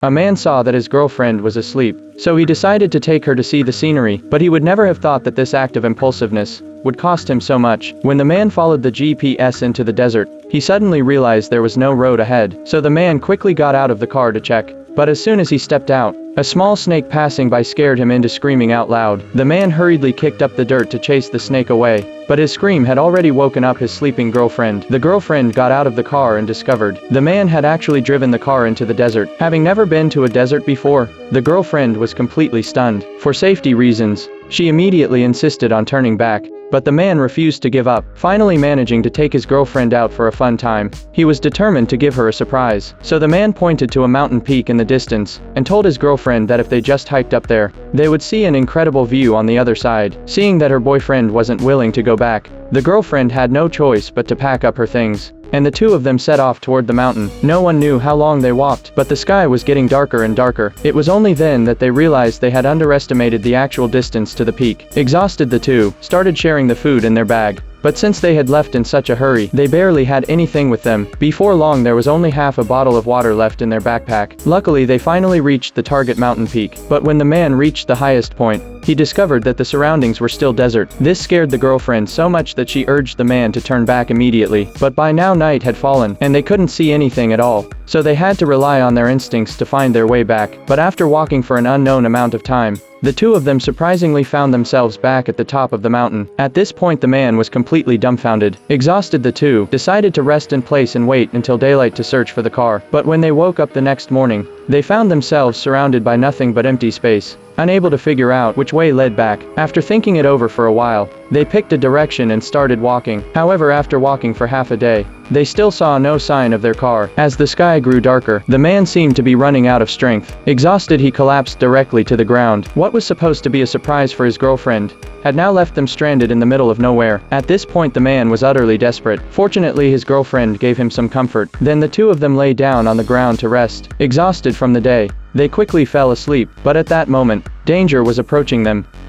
A man saw that his girlfriend was asleep, so he decided to take her to see the scenery, but he would never have thought that this act of impulsiveness would cost him so much. When the man followed the GPS into the desert, he suddenly realized there was no road ahead, so the man quickly got out of the car to check. But as soon as he stepped out, a small snake passing by scared him into screaming out loud. The man hurriedly kicked up the dirt to chase the snake away, but his scream had already woken up his sleeping girlfriend. The girlfriend got out of the car and discovered the man had actually driven the car into the desert. Having never been to a desert before, the girlfriend was completely stunned. For safety reasons, she immediately insisted on turning back, but the man refused to give up. Finally managing to take his girlfriend out for a fun time, he was determined to give her a surprise. So the man pointed to a mountain peak in the distance, and told his girlfriend that if they just hiked up there, they would see an incredible view on the other side. Seeing that her boyfriend wasn't willing to go back, the girlfriend had no choice but to pack up her things, and the two of them set off toward the mountain. No one knew how long they walked, but the sky was getting darker and darker. It was only then that they realized they had underestimated the actual distance to the peak. Exhausted, the two started sharing the food in their bag. But since they had left in such a hurry, they barely had anything with them. Before long there was only half a bottle of water left in their backpack. Luckily they finally reached the target mountain peak, but when the man reached the highest point, he discovered that the surroundings were still desert. This scared the girlfriend so much that she urged the man to turn back immediately, but by now night had fallen, and they couldn't see anything at all, so they had to rely on their instincts to find their way back. But after walking for an unknown amount of time, the two of them surprisingly found themselves back at the top of the mountain. At this point the man was completely dumbfounded. Exhausted, the two decided to rest in place and wait until daylight to search for the car. But when they woke up the next morning, they found themselves surrounded by nothing but empty space. Unable to figure out which way led back, after thinking it over for a while, they picked a direction and started walking. However, after walking for half a day, they still saw no sign of their car. As the sky grew darker, the man seemed to be running out of strength. Exhausted, he collapsed directly to the ground. What was supposed to be a surprise for his girlfriend had now left them stranded in the middle of nowhere. At this point the man was utterly desperate. Fortunately his girlfriend gave him some comfort. Then the two of them lay down on the ground to rest. Exhausted from the day, they quickly fell asleep, but at that moment, danger was approaching them.